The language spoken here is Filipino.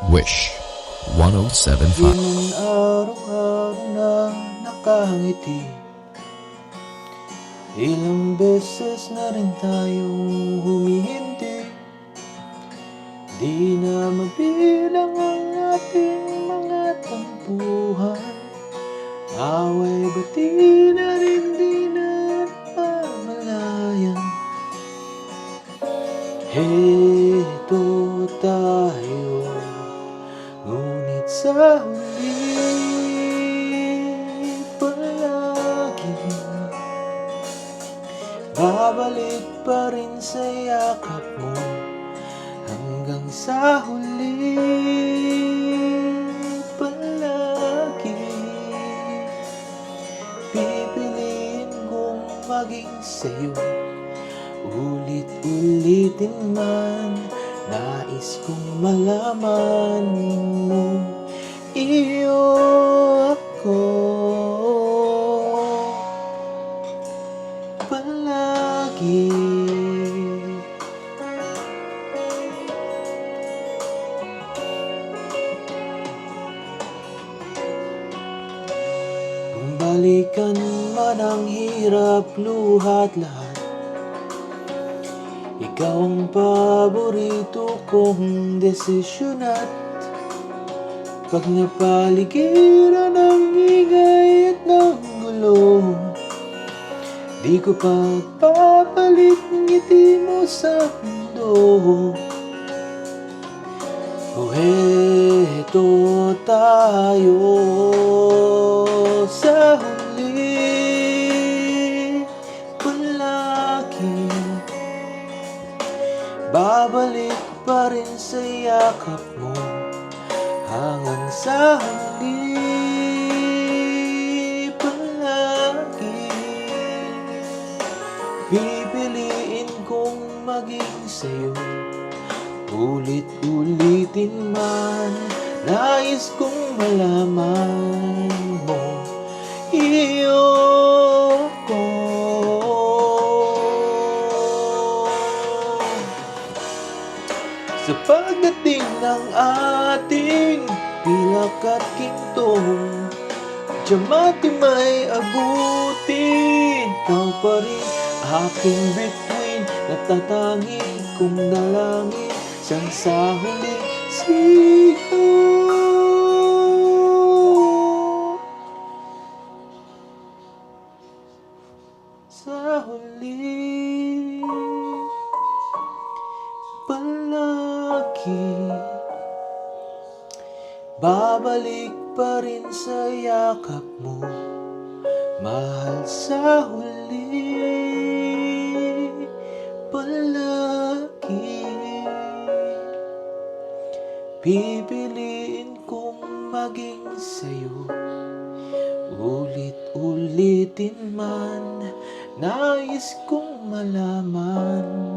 Wish 107.5. Di man araw-araw na nakangiti, ilang beses na rin tayong humihinti. Di na mabilang ang ating mga tampuhan, away bati na rin di na pamalayan. Heto tayo, ngunit sa huli palagi babalik pa rin sa yakap mo. Hanggang sa huli palagi pipiliin kong maging sa'yo. Ulit-ulitin man, nais kong malaman mo, iyo ako palagi. Kung balikan man ang hirap, luhat lahat, ikaw ang paborito kong desisyon. At pag napaligiran ng ingay at ng gulo, di ko pagpapalit ngiti mo sa mundo. O heto tayo sa huli palagi, babalik pa rin sa yakap mo. Hanggang sa huli palagi pipiliin kong maging sa'yo. Ulit-ulitin man, nais kong malaman mo, iyo ko. Sa pagdating ng ating pilak at kintong, tiyamati may abutin, ikaw pa rin aking bituin, natatangi kong dalangin sang sa huling sigaw. Sa huli palagi babalik pa rin sa yakap mo, mahal. Sa huli palagi pipiliin kong maging sa'yo. Ulit-ulitin man, nais kong malaman